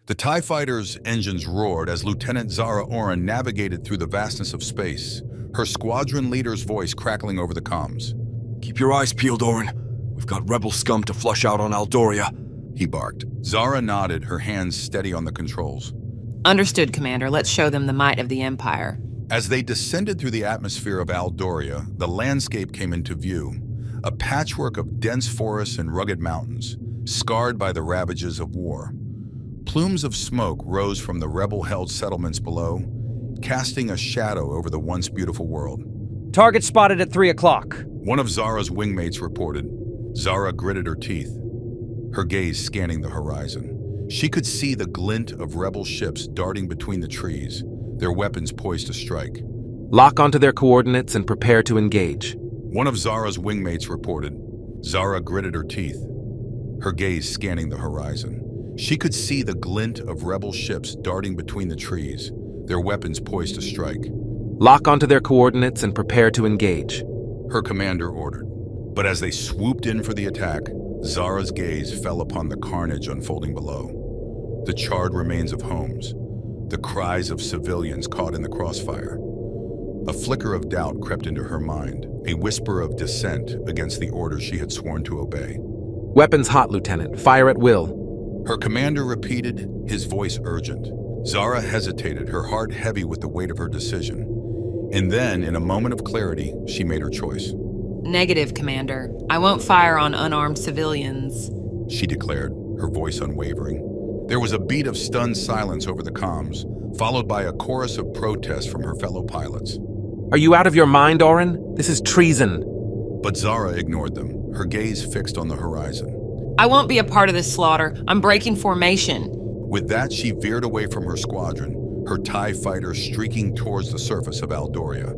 The TIE fighter's engines roared as Lieutenant Zara Orin navigated through the vastness of space, her squadron leader's voice crackling over the comms. "Keep your eyes peeled, Orin. We've got rebel scum to flush out on Aldoria," he barked. Zara nodded, her hands steady on the controls. Understood, Commander. Let's show them the might of the Empire. As they descended through the atmosphere of Aldoria, the landscape came into view, a patchwork of dense forests and rugged mountains, scarred by the ravages of war. Plumes of smoke rose from the rebel-held settlements below, casting a shadow over the once beautiful world. "Target spotted at 3 o'clock. One of Zara's wingmates reported. Zara gritted her teeth, her gaze scanning the horizon. She could see the glint of rebel ships darting between the trees, their weapons poised to strike. "Lock onto their coordinates and prepare to engage." One of Zara's wingmates reported. Zara gritted her teeth, her gaze scanning the horizon. She could see the glint of rebel ships darting between the trees, their weapons poised to strike. "Lock onto their coordinates and prepare to engage," her commander ordered. But as they swooped in for the attack, Zara's gaze fell upon the carnage unfolding below. The charred remains of homes, the cries of civilians caught in the crossfire. A flicker of doubt crept into her mind, a whisper of dissent against the orders she had sworn to obey. "Weapons hot, Lieutenant. Fire at will." Her commander repeated, his voice urgent. Zara hesitated, her heart heavy with the weight of her decision. And then, in a moment of clarity, she made her choice. Negative, Commander. I won't fire on unarmed civilians, she declared, her voice unwavering. There was a beat of stunned silence over the comms, followed by a chorus of protest from her fellow pilots. "Are you out of your mind, Orin? This is treason." But Zara ignored them, her gaze fixed on the horizon. I won't be a part of this slaughter. I'm breaking formation. With that, she veered away from her squadron, her TIE fighter streaking towards the surface of Aldoria.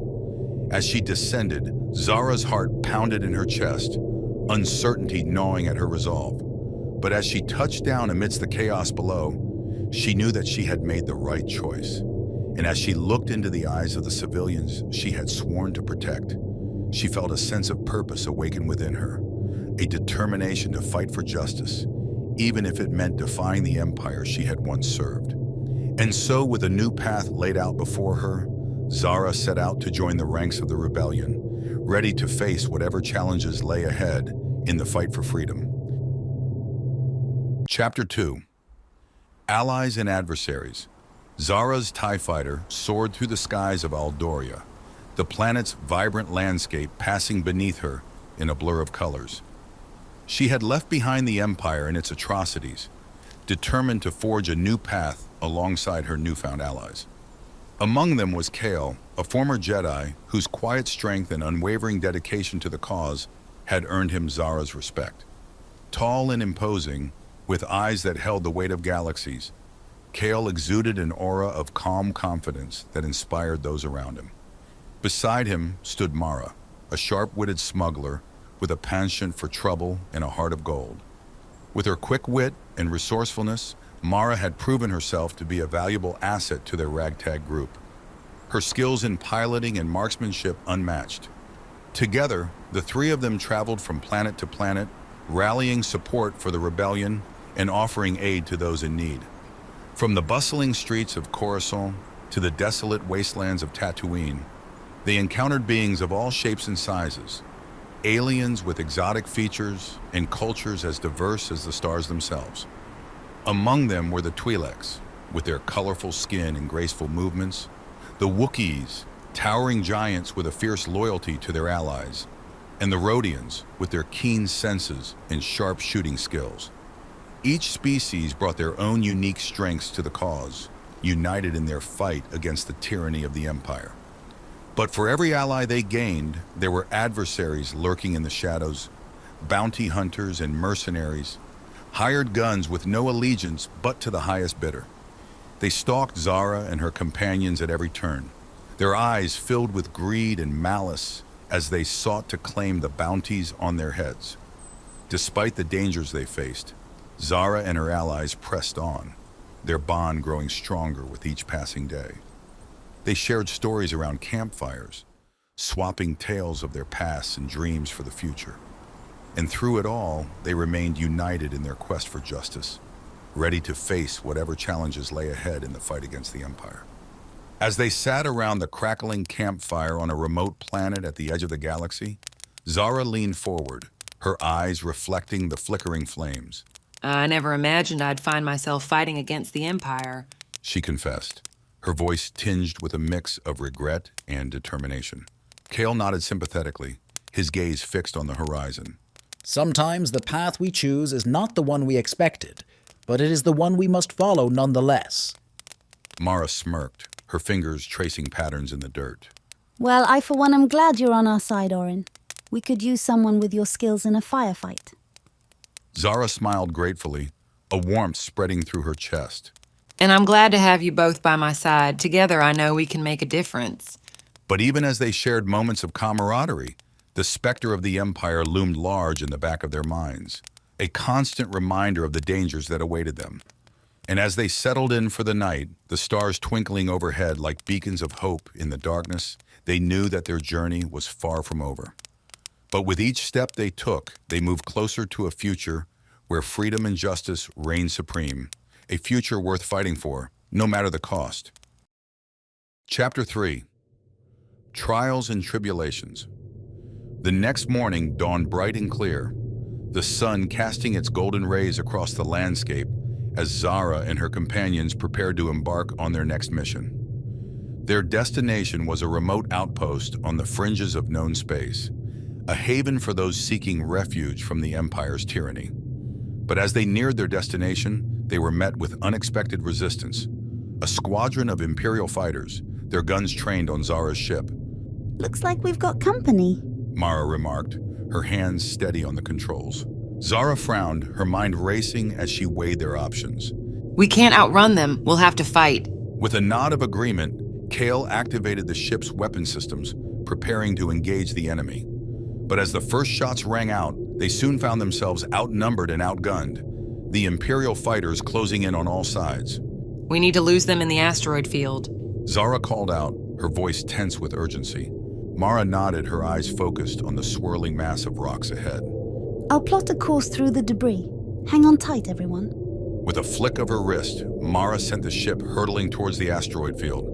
As she descended, Zara's heart pounded in her chest, uncertainty gnawing at her resolve. But as she touched down amidst the chaos below, she knew that she had made the right choice. And as she looked into the eyes of the civilians she had sworn to protect, she felt a sense of purpose awaken within her, a determination to fight for justice, even if it meant defying the empire she had once served. And so, with a new path laid out before her, Zara set out to join the ranks of the rebellion, ready to face whatever challenges lay ahead in the fight for freedom. Chapter 2. Allies and Adversaries. Zara's TIE fighter soared through the skies of Aldoria, the planet's vibrant landscape passing beneath her in a blur of colors. She had left behind the Empire and its atrocities, determined to forge a new path alongside her newfound allies. Among them was Kale, a former Jedi whose quiet strength and unwavering dedication to the cause had earned him Zara's respect. Tall and imposing, with eyes that held the weight of galaxies, Kale exuded an aura of calm confidence that inspired those around him. Beside him stood Mara, a sharp-witted smuggler with a penchant for trouble and a heart of gold. With her quick wit and resourcefulness, Mara had proven herself to be a valuable asset to their ragtag group, her skills in piloting and marksmanship unmatched. Together, the three of them traveled from planet to planet, rallying support for the rebellion and offering aid to those in need. From the bustling streets of Coruscant to the desolate wastelands of Tatooine, they encountered beings of all shapes and sizes, aliens with exotic features and cultures as diverse as the stars themselves. Among them were the Twi'leks, with their colorful skin and graceful movements, the Wookiees, towering giants with a fierce loyalty to their allies, and the Rodians, with their keen senses and sharp shooting skills. Each species brought their own unique strengths to the cause, united in their fight against the tyranny of the Empire. But for every ally they gained, there were adversaries lurking in the shadows, bounty hunters and mercenaries, hired guns with no allegiance but to the highest bidder. They stalked Zara and her companions at every turn, their eyes filled with greed and malice as they sought to claim the bounties on their heads. Despite the dangers they faced, Zara and her allies pressed on, their bond growing stronger with each passing day. They shared stories around campfires, swapping tales of their pasts and dreams for the future. And through it all, they remained united in their quest for justice, ready to face whatever challenges lay ahead in the fight against the Empire. As they sat around the crackling campfire on a remote planet at the edge of the galaxy, Zara leaned forward, her eyes reflecting the flickering flames. I never imagined I'd find myself fighting against the Empire. She confessed, her voice tinged with a mix of regret and determination. Cale nodded sympathetically, his gaze fixed on the horizon. Sometimes the path we choose is not the one we expected, but it is the one we must follow nonetheless. Mara smirked, her fingers tracing patterns in the dirt. Well, I for one am glad you're on our side, Orin. We could use someone with your skills in a firefight. Zara smiled gratefully, a warmth spreading through her chest. And I'm glad to have you both by my side. Together, I know we can make a difference. But even as they shared moments of camaraderie, the specter of the Empire loomed large in the back of their minds, a constant reminder of the dangers that awaited them. And as they settled in for the night, the stars twinkling overhead like beacons of hope in the darkness, they knew that their journey was far from over. But with each step they took, they moved closer to a future where freedom and justice reigned supreme, a future worth fighting for, no matter the cost. Chapter 3. Trials and Tribulations. The next morning dawned bright and clear, the sun casting its golden rays across the landscape as Zara and her companions prepared to embark on their next mission. Their destination was a remote outpost on the fringes of known space, a haven for those seeking refuge from the Empire's tyranny. But as they neared their destination, they were met with unexpected resistance. A squadron of Imperial fighters, their guns trained on Zara's ship. Looks like we've got company. Mara remarked, her hands steady on the controls. Zara frowned, her mind racing as she weighed their options. We can't outrun them. We'll have to fight. With a nod of agreement, Cale activated the ship's weapon systems, preparing to engage the enemy. But as the first shots rang out, they soon found themselves outnumbered and outgunned, the Imperial fighters closing in on all sides. We need to lose them in the asteroid field. Zara called out, her voice tense with urgency. Mara nodded, her eyes focused on the swirling mass of rocks ahead. I'll plot a course through the debris. Hang on tight, everyone. With a flick of her wrist, Mara sent the ship hurtling towards the asteroid field,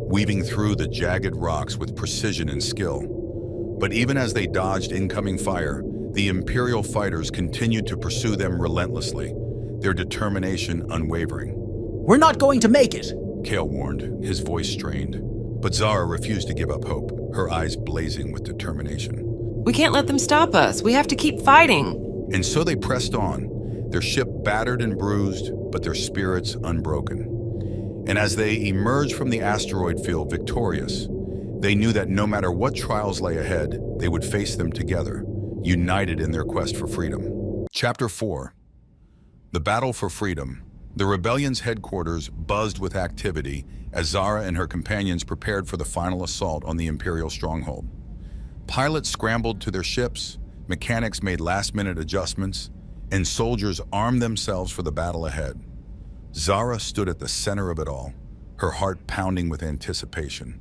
weaving through the jagged rocks with precision and skill. But even as they dodged incoming fire, the Imperial fighters continued to pursue them relentlessly, their determination unwavering. We're not going to make it! Cale warned, his voice strained. But Zara refused to give up hope, her eyes blazing with determination. We can't let them stop us. We have to keep fighting. And so they pressed on, their ship battered and bruised, but their spirits unbroken. And as they emerged from the asteroid field victorious, they knew that no matter what trials lay ahead, they would face them together, united in their quest for freedom. Chapter 4. The Battle for Freedom. The rebellion's headquarters buzzed with activity as Zara and her companions prepared for the final assault on the Imperial stronghold. Pilots scrambled to their ships, mechanics made last-minute adjustments, and soldiers armed themselves for the battle ahead. Zara stood at the center of it all, her heart pounding with anticipation.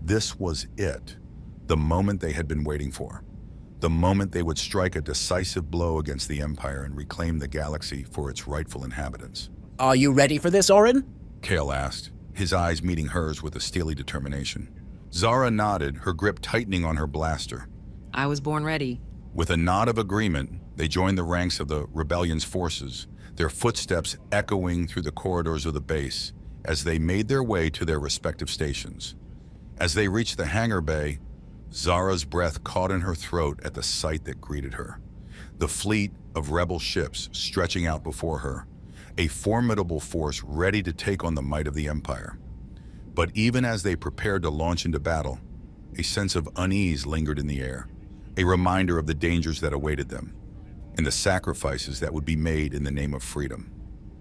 This was it, the moment they had been waiting for. The moment they would strike a decisive blow against the Empire and reclaim the galaxy for its rightful inhabitants. Are you ready for this, Orin? Cale asked, his eyes meeting hers with a steely determination. Zara nodded, her grip tightening on her blaster. I was born ready. With a nod of agreement, they joined the ranks of the rebellion's forces, their footsteps echoing through the corridors of the base as they made their way to their respective stations. As they reached the hangar bay, Zara's breath caught in her throat at the sight that greeted her. The fleet of rebel ships stretching out before her, a formidable force ready to take on the might of the Empire. But even as they prepared to launch into battle, a sense of unease lingered in the air, a reminder of the dangers that awaited them, and the sacrifices that would be made in the name of freedom.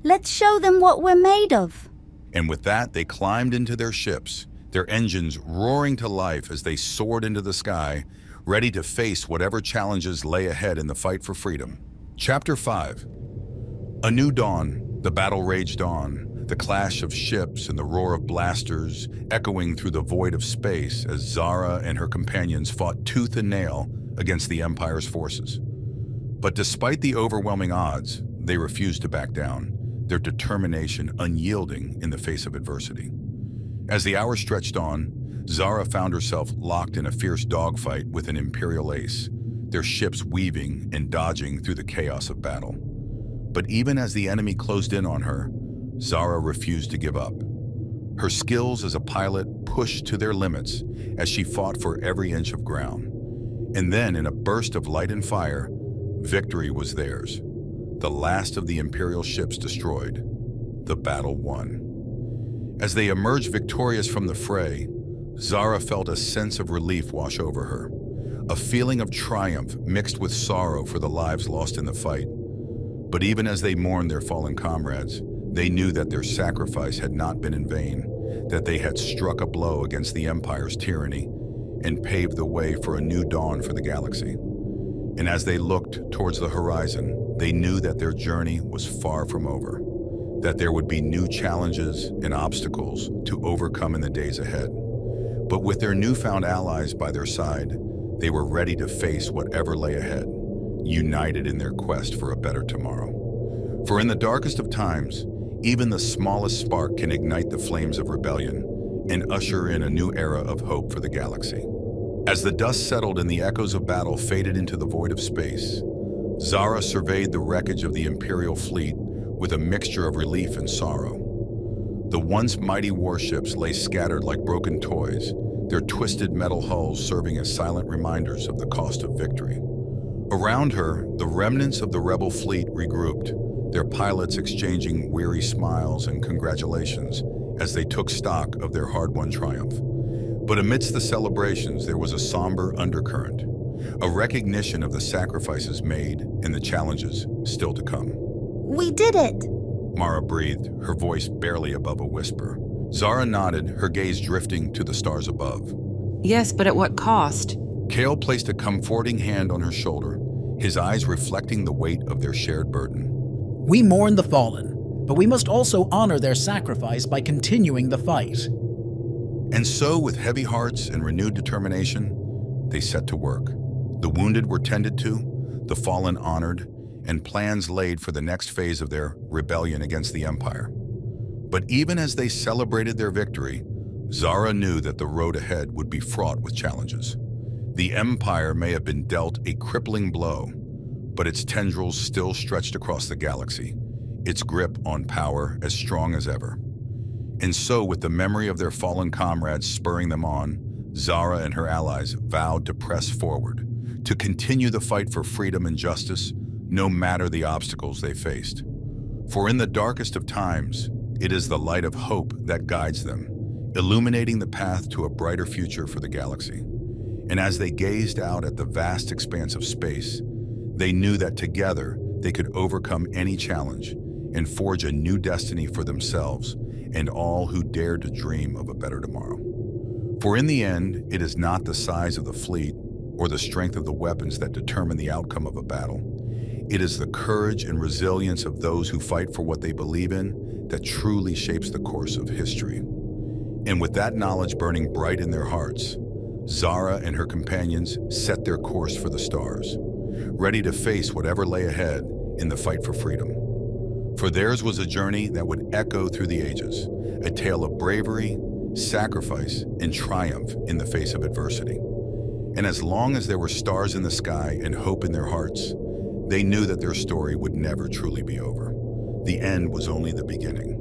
Let's show them what we're made of. And with that, they climbed into their ships, their engines roaring to life as they soared into the sky, ready to face whatever challenges lay ahead in the fight for freedom. Chapter 5. A new dawn, the battle raged on, the clash of ships and the roar of blasters echoing through the void of space as Zara and her companions fought tooth and nail against the Empire's forces. But despite the overwhelming odds, they refused to back down, their determination unyielding in the face of adversity. As the hours stretched on, Zara found herself locked in a fierce dogfight with an Imperial ace, their ships weaving and dodging through the chaos of battle. But even as the enemy closed in on her, Zara refused to give up. Her skills as a pilot pushed to their limits as she fought for every inch of ground. And then, in a burst of light and fire, victory was theirs. The last of the Imperial ships destroyed. The battle won. As they emerged victorious from the fray, Zara felt a sense of relief wash over her, a feeling of triumph mixed with sorrow for the lives lost in the fight. But even as they mourned their fallen comrades, they knew that their sacrifice had not been in vain, that they had struck a blow against the Empire's tyranny and paved the way for a new dawn for the galaxy. And as they looked towards the horizon, they knew that their journey was far from over, that there would be new challenges and obstacles to overcome in the days ahead. But with their newfound allies by their side, they were ready to face whatever lay ahead, united in their quest for a better tomorrow. For in the darkest of times, even the smallest spark can ignite the flames of rebellion and usher in a new era of hope for the galaxy. As the dust settled and the echoes of battle faded into the void of space, Zara surveyed the wreckage of the Imperial fleet with a mixture of relief and sorrow. The once mighty warships lay scattered like broken toys, their twisted metal hulls serving as silent reminders of the cost of victory. Around her, the remnants of the rebel fleet regrouped, their pilots exchanging weary smiles and congratulations as they took stock of their hard-won triumph. But amidst the celebrations, there was a somber undercurrent, a recognition of the sacrifices made and the challenges still to come. We did it! Mara breathed, her voice barely above a whisper. Zara nodded, her gaze drifting to the stars above. Yes, but at what cost? Kale placed a comforting hand on her shoulder, his eyes reflecting the weight of their shared burden. We mourn the fallen, but we must also honor their sacrifice by continuing the fight. And so, with heavy hearts and renewed determination, they set to work. The wounded were tended to, the fallen honored, and plans laid for the next phase of their rebellion against the Empire. But even as they celebrated their victory, Zara knew that the road ahead would be fraught with challenges. The Empire may have been dealt a crippling blow, but its tendrils still stretched across the galaxy, its grip on power as strong as ever. And so, with the memory of their fallen comrades spurring them on, Zara and her allies vowed to press forward, to continue the fight for freedom and justice, no matter the obstacles they faced. For in the darkest of times, it is the light of hope that guides them, illuminating the path to a brighter future for the galaxy. And as they gazed out at the vast expanse of space, they knew that together they could overcome any challenge and forge a new destiny for themselves and all who dared to dream of a better tomorrow. For in the end, it is not the size of the fleet or the strength of the weapons that determine the outcome of a battle. It is the courage and resilience of those who fight for what they believe in that truly shapes the course of history. And with that knowledge burning bright in their hearts, Zara and her companions set their course for the stars, ready to face whatever lay ahead in the fight for freedom. For theirs was a journey that would echo through the ages, a tale of bravery, sacrifice, and triumph in the face of adversity. And as long as there were stars in the sky and hope in their hearts, they knew that their story would never truly be over. The end was only the beginning.